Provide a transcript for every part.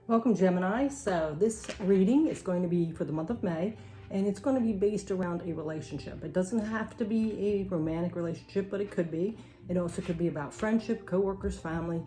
Welcome, Gemini. So this reading is going to be for the month of May, and it's going to be based around a relationship. It doesn't have to be a romantic relationship, but it could be. It also could be about friendship, coworkers, family.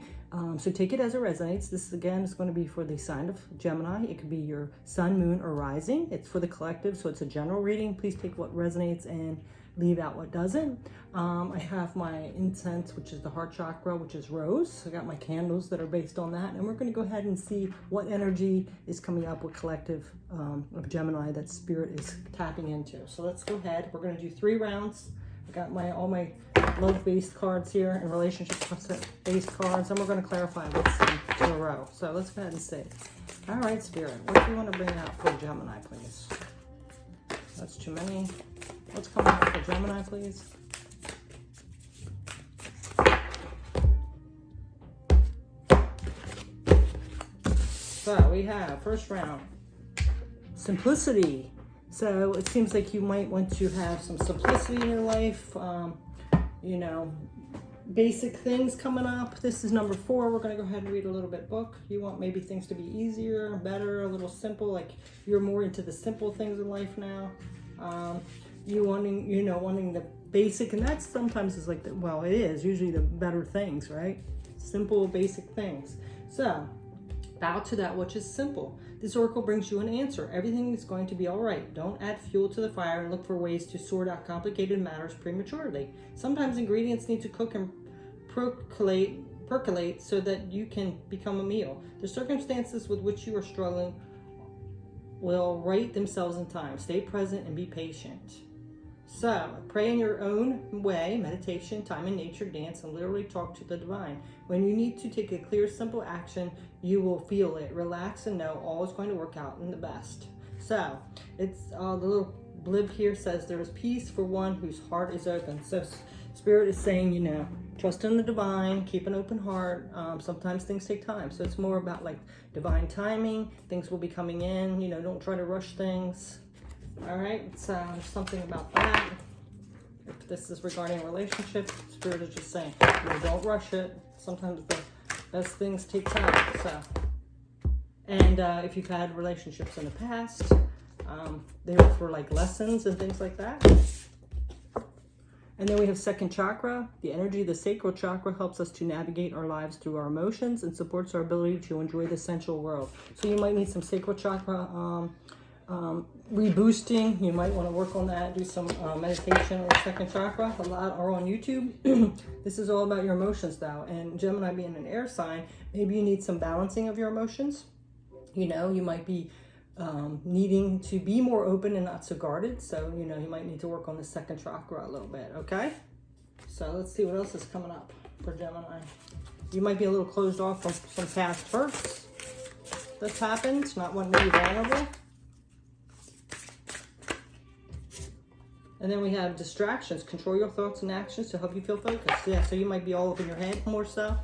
So take it as it resonates. This, again, is going to be for the sign of Gemini. It could be your sun, moon, or rising. It's for the collective, so it's a general reading. Please take what resonates and leave out what doesn't. I have my incense, which is the heart chakra, which is rose. I got my candles that are based on that, and we're going to go ahead and see what energy is coming up with collective of Gemini that spirit is tapping into. So let's go ahead. We're going to do 3 rounds. I got all my love-based cards here and relationship-based cards, and we're going to clarify what's in a row. So let's go ahead and see. All right, spirit, what do you want to bring out for Gemini, please? That's too many. What's coming up for Gemini, please? So we have first round, simplicity. So it seems like you might want to have some simplicity in your life. You know, basic things coming up. This is number 4. We're going to go ahead and read a little bit book. You want maybe things to be easier, better, a little simple. Like you're more into the simple things in life now. You wanting the basic, and that sometimes is like well, it is usually the better things, right? Simple, basic things. So bow to that which is simple. This oracle brings you an answer. Everything is going to be all right. Don't add fuel to the fire and look for ways to sort out complicated matters prematurely. Sometimes ingredients need to cook and percolate so that you can become a meal. The circumstances with which you are struggling will right themselves in time. Stay present and be patient. So, pray in your own way, meditation, time in nature, dance, and literally talk to the divine. When you need to take a clear, simple action, you will feel it. Relax and know all is going to work out in the best. So, it's the little blib here says there is peace for one whose heart is open. So, Spirit is saying, trust in the divine, keep an open heart. Sometimes things take time. So, it's more about like divine timing. Things will be coming in. Don't try to rush things. All right, so there's something about that. If this is regarding a relationship, Spirit is just saying, don't rush it. Sometimes the best things take time. So, and if you've had relationships in the past, they were for like lessons and things like that. And then we have second chakra. The energy of the sacral chakra helps us to navigate our lives through our emotions and supports our ability to enjoy the sensual world. So you might need some sacral chakra reboosting. You might want to work on that, do some meditation or second chakra. A lot are on YouTube. This is all about your emotions though, and Gemini being an air sign, maybe you need some balancing of your emotions. You might be needing to be more open and not so guarded, so you might need to work on the second chakra a little bit. Okay, so let's see what else is coming up for Gemini. You might be a little closed off from some past hurts that's happened, not wanting to be vulnerable. And then we have distractions. Control your thoughts and actions to help you feel focused. Yeah, so you might be all up in your head more so,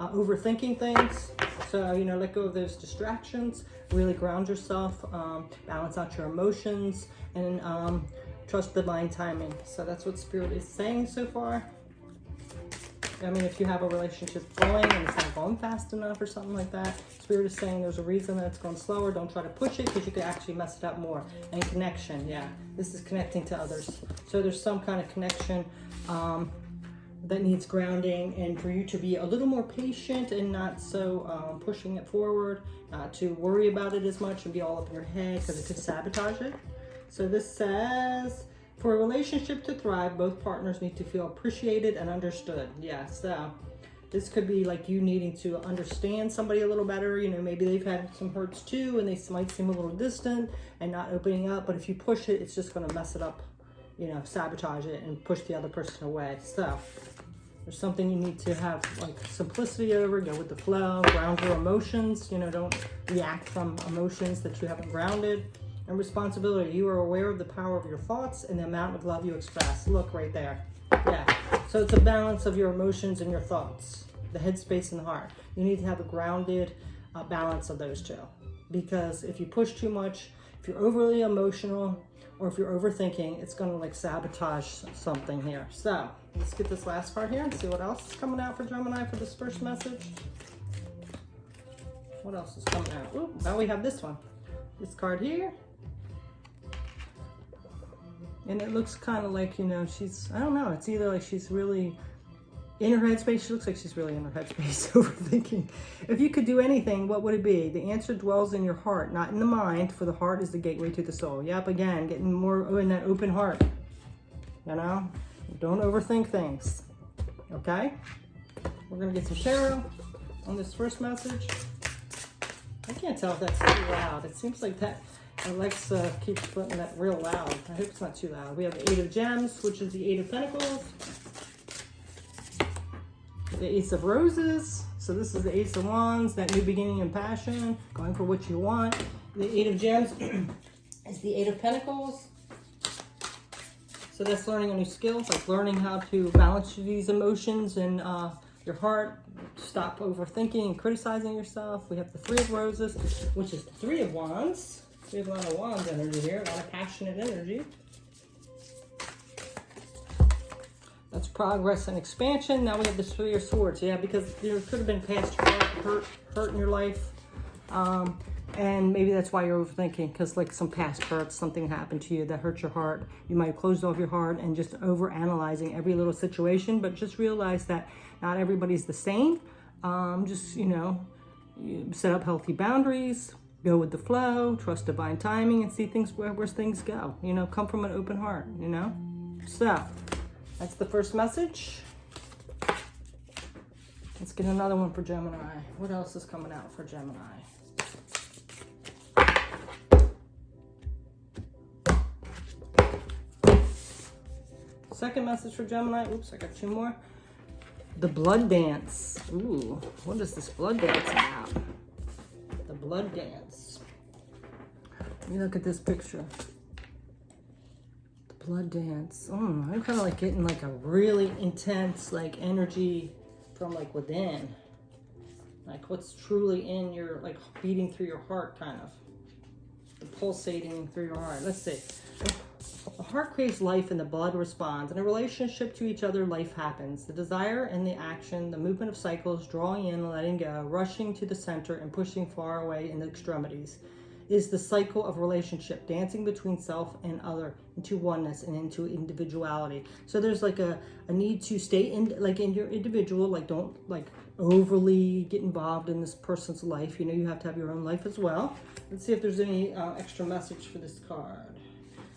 overthinking things. So, let go of those distractions, really ground yourself, balance out your emotions, and trust divine timing. So that's what Spirit is saying so far. I mean, if you have a relationship going and it's not going fast enough or something like that, Spirit is saying there's a reason that it's going slower. Don't try to push it because you could actually mess it up more. And connection, yeah. This is connecting to others. So there's some kind of connection that needs grounding, and for you to be a little more patient and not so pushing it forward, not to worry about it as much and be all up in your head because it could sabotage it. So this says, for a relationship to thrive, both partners need to feel appreciated and understood. Yeah, so this could be like you needing to understand somebody a little better. Maybe they've had some hurts too, and they might seem a little distant and not opening up. But if you push it, it's just going to mess it up, sabotage it and push the other person away. So there's something you need to have like simplicity over, go with the flow, ground your emotions. Don't react from emotions that you haven't grounded. And responsibility. You are aware of the power of your thoughts and the amount of love you express. Look right there. Yeah. So it's a balance of your emotions and your thoughts, the headspace and the heart. You need to have a grounded balance of those two. Because if you push too much, if you're overly emotional, or if you're overthinking, it's going to like sabotage something here. So let's get this last card here and see what else is coming out for Gemini for this first message. What else is coming out? Ooh, now we have this one. This card here. And it looks kind of like, you know, I don't know, it's either like she's really in her headspace. She looks like she's really in her headspace, overthinking. If you could do anything, what would it be? The answer dwells in your heart, not in the mind, for the heart is the gateway to the soul. Yep, again, getting more in that open heart. You know, don't overthink things. Okay? We're going to get some tarot on this first message. I can't tell if that's too loud. It seems like that Alexa keeps putting that real loud. I hope it's not too loud. We have the 8 of Gems, which is the 8 of Pentacles. The Ace of Roses. So this is the Ace of Wands, that new beginning and passion, going for what you want. The 8 of Gems is the 8 of Pentacles. So that's learning a new skill, like learning how to balance these emotions and your heart. Stop overthinking and criticizing yourself. We have the 3 of Roses, which is the 3 of Wands. We have a lot of Wands energy here, a lot of passionate energy. That's progress and expansion. Now we have the 3 of Swords. Yeah, because there could have been past hurt in your life. And maybe that's why you're overthinking, because like some past hurt, something happened to you that hurt your heart. You might have closed off your heart and just over-analyzing every little situation, but just realize that not everybody's the same. Just, you know, you set up healthy boundaries, go with the flow, trust divine timing, and see things where things go. You know, come from an open heart, you know? So, that's the first message. Let's get another one for Gemini. What else is coming out for Gemini? Second message for Gemini. Oops, I got 2 more. The blood dance. Ooh, what is this blood dance about? The blood dance. Let me look at this picture. The blood dance. I'm kind of like getting like a really intense like energy from like within. Like what's truly in your, like beating through your heart, kind of. Pulsating through your heart. Let's see. The heart craves life and the blood responds. In a relationship to each other, life happens. The desire and the action, the movement of cycles, drawing in and letting go, rushing to the center and pushing far away in the extremities, is the cycle of relationship, dancing between self and other, into oneness and into individuality. So there's like a need to stay in, like in your individual, like don't like overly get involved in this person's life. You know, you have to have your own life as well. Let's see if there's any extra message for this card.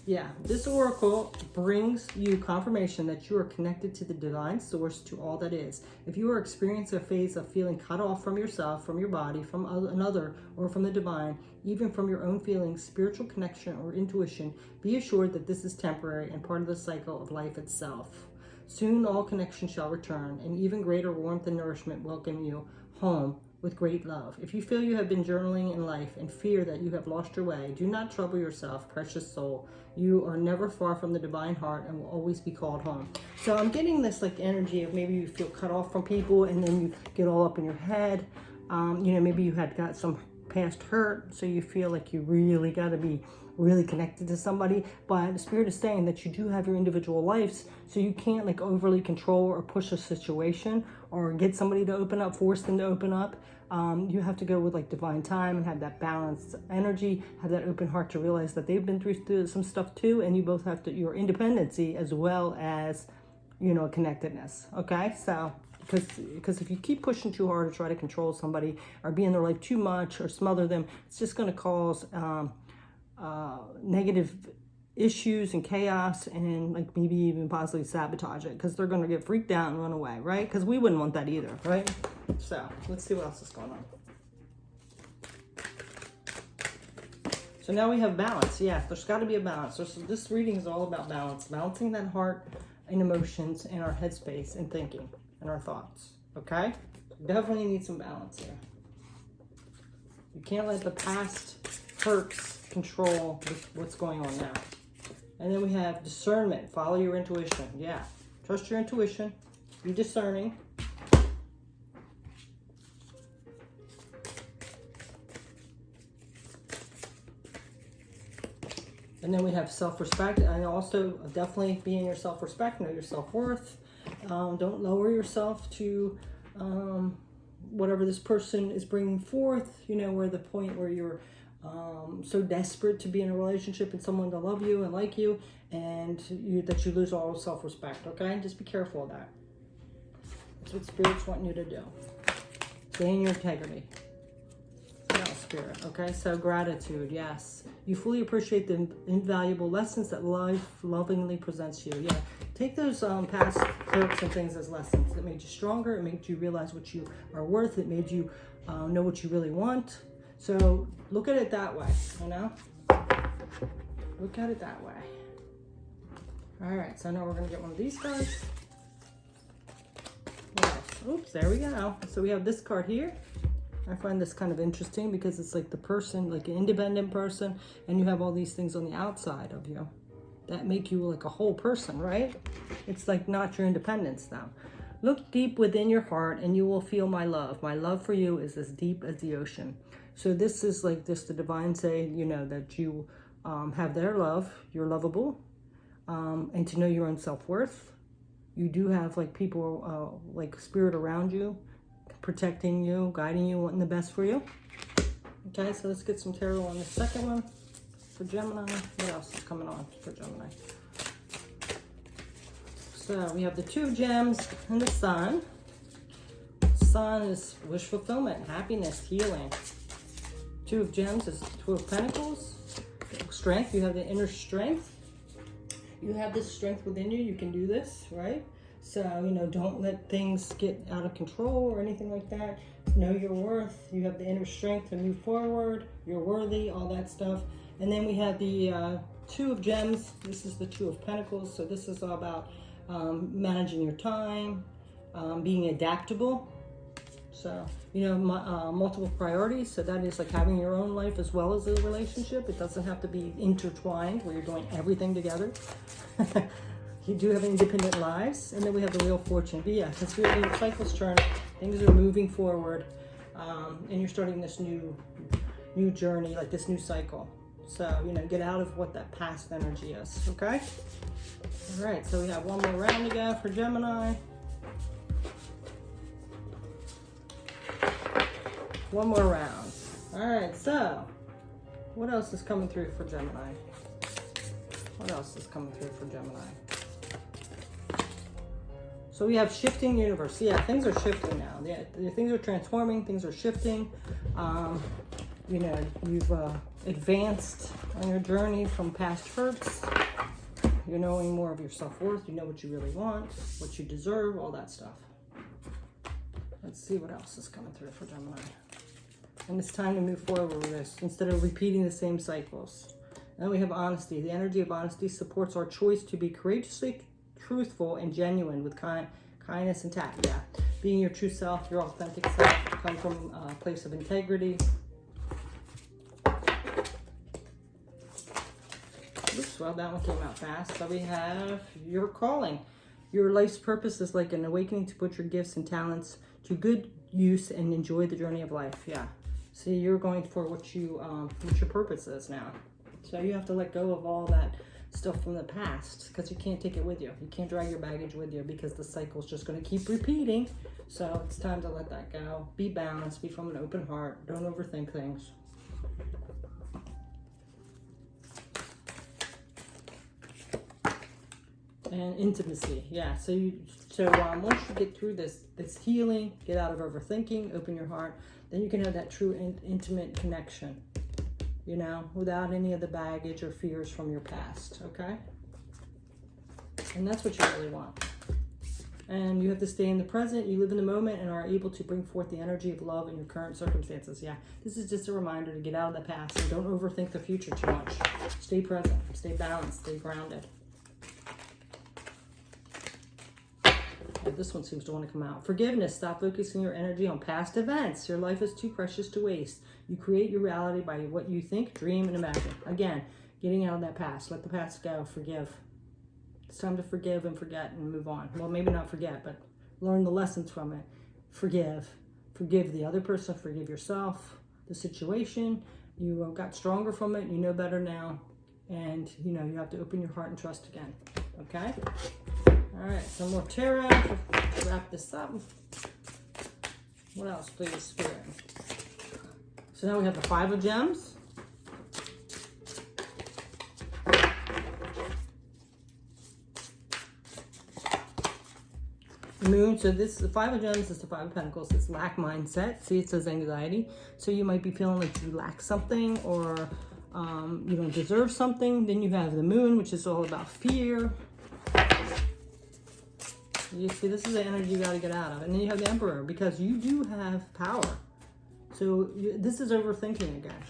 Yeah, this oracle brings you confirmation that you are connected to the divine source, to all that is. If you are experiencing a phase of feeling cut off from yourself, from your body, from another, or from the divine, even from your own feelings, spiritual connection, or intuition, be assured that this is temporary and part of the cycle of life itself. Soon all connection shall return, and even greater warmth and nourishment welcome you home with great love. If you feel you have been journaling in life and fear that you have lost your way, do not trouble yourself, precious soul. You are never far from the divine heart and will always be called home. So I'm getting this like energy of maybe you feel cut off from people and then you get all up in your head. You know, maybe you had got some past hurt, so you feel like you really got to be really connected to somebody, but the spirit is saying that you do have your individual lives, so you can't like overly control or push a situation or get somebody to open up, force them to open up. You have to go with like divine time and have that balanced energy, have that open heart to realize that they've been through some stuff too, and you both have to, your independency as well as, you know, connectedness. Okay, so because if you keep pushing too hard to try to control somebody or be in their life too much or smother them, it's just going to cause negative issues and chaos and like maybe even possibly sabotage it, because they're going to get freaked out and run away, right? Because we wouldn't want that either, right? So let's see what else is going on. So now we have balance. Yeah, there's got to be a balance. So this reading is all about balance, balancing that heart and emotions and our headspace and thinking and our thoughts. Okay, definitely need some balance here. You can't let the past hurts control what's going on now. And then we have discernment. Follow your intuition. Yeah, trust your intuition. Be discerning. And then we have self-respect, and also definitely be in your self-respect, know your self-worth. Don't lower yourself to, whatever this person is bringing forth, you know, where the point where you're so desperate to be in a relationship and someone to love you and like you, and that you lose all self-respect, okay? Just be careful of that. That's what Spirit's wanting you to do. Stay in your integrity. What else, Spirit? Okay, so gratitude, yes. You fully appreciate the invaluable lessons that life lovingly presents you. Yeah, take those past hurts and things as lessons. It made you stronger. It made you realize what you are worth. It made you know what you really want. So look at it that way, you know? Look at it that way. All right, so now we're going to get one of these cards. What else? Oops, there we go. So we have this card here. I find this kind of interesting because it's like the person, like an independent person, and you have all these things on the outside of you that make you like a whole person, right? It's like not your independence now. Look deep within your heart and you will feel my love. My love for you is as deep as the ocean. So this is like just the divine saying, you know, that you have their love, you're lovable, and to know your own self-worth. You do have like people, like spirit around you, protecting you, guiding you, wanting the best for you. Okay, so let's get some tarot on the second one for Gemini. What else is coming on for Gemini? So we have the Two of Gems and the Sun. Sun is wish fulfillment, happiness, healing. Two of Gems is Two of Pentacles. Strength, you have the inner strength. You have this strength within you. You can do this, right? So, you know, don't let things get out of control or anything like that. Know your worth. You have the inner strength to move forward. You're worthy, all that stuff. And then we have the Two of Gems. This is the Two of Pentacles. So this is all about managing your time, being adaptable. So, you know, multiple priorities. So that is like having your own life as well as a relationship. It doesn't have to be intertwined where you're doing everything together. You do have independent lives. And then we have the Wheel of Fortune. But yeah, it's really the cycle's turn. Things are moving forward. And you're starting this new journey, like this new cycle. So, you know, get out of what that past energy is, okay? All right, so we have one more round to go for Gemini. One more round. All right, so what else is coming through for Gemini? What else is coming through for Gemini? So we have shifting universe. Yeah, things are shifting now. Yeah, things are transforming. Things are shifting. You know, you've advanced on your journey from past hurts. You're knowing more of your self-worth. You know what you really want, what you deserve, all that stuff. Let's see what else is coming through for Gemini. And it's time to move forward with this instead of repeating the same cycles. And we have honesty. The energy of honesty supports our choice to be courageously truthful and genuine with kindness and tact. Yeah, being your true self, your authentic self, come from a place of integrity. Oops, well, that one came out fast. So we have your calling. Your life's purpose is like an awakening to put your gifts and talents to good use and enjoy the journey of life. Yeah. See, you're going for what your purpose is now. So you have to let go of all that stuff from the past because you can't take it with you. You can't drag your baggage with you because the cycle's just going to keep repeating. So it's time to let that go. Be balanced. Be from an open heart. Don't overthink things. And intimacy. Yeah. So once you get through this healing, get out of overthinking, open your heart, then you can have that true intimate connection, you know, without any of the baggage or fears from your past, okay? And that's what you really want. And you have to stay in the present. You live in the moment and are able to bring forth the energy of love in your current circumstances. Yeah, this is just a reminder to get out of the past and don't overthink the future too much. Stay present, stay balanced, stay grounded. This one seems to want to come out. Forgiveness. Stop focusing your energy on past events. Your life is too precious to waste. You create your reality by what you think, dream, and imagine. Again, getting out of that past. Let the past go. Forgive. It's time to forgive and forget and move on. Well, maybe not forget, but learn the lessons from it. Forgive. Forgive the other person. Forgive yourself. The situation. You got stronger from it. You know better now. And, you know, you have to open your heart and trust again. Okay? All right, some more tarot to wrap this up. What else, please, Spirit? So now we have the 5 of Gems. Moon. So this, the 5 of Gems is the 5 of Pentacles. It's lack mindset. See, it says anxiety. So you might be feeling like you lack something, or you don't deserve something. Then you have the Moon, which is all about fear. You see, this is the energy you got to get out of. And then you have the Emperor, because you do have power. So this is overthinking again.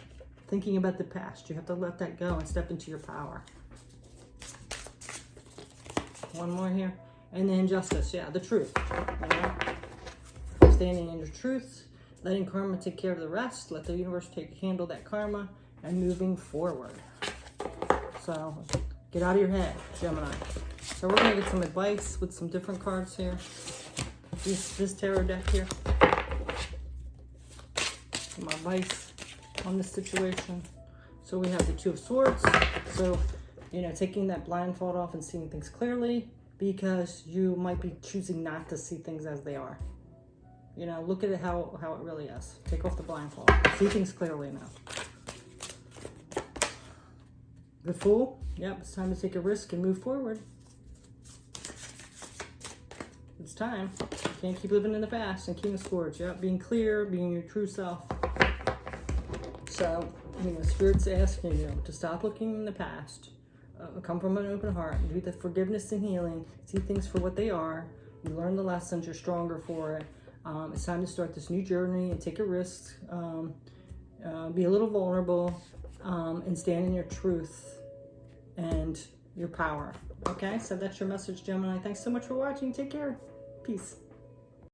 Thinking about the past. You have to let that go and step into your power. One more here. And then Justice. Yeah, the truth. You know? Standing in your truth. Letting karma take care of the rest. Let the universe handle that karma. And moving forward. So, get out of your head, Gemini. So we're going to get some advice with some different cards here. This tarot deck here. Some advice on this situation. So we have the 2 of Swords. So, you know, taking that blindfold off and seeing things clearly, because you might be choosing not to see things as they are. You know, look at it how it really is. Take off the blindfold. See things clearly now. The Fool. Yep, it's time to take a risk and move forward. It's time. You can't keep living in the past. And King of Swords. Yep, being clear, being your true self. So, you know, Spirit's asking you to stop looking in the past. Come from an open heart. Do the forgiveness and healing. See things for what they are. You learn the lessons. You're stronger for it. It's time to start this new journey and take a risk. Be a little vulnerable. And stand in your truth and your power. Okay, so that's your message, Gemini. Thanks so much for watching. Take care. Peace.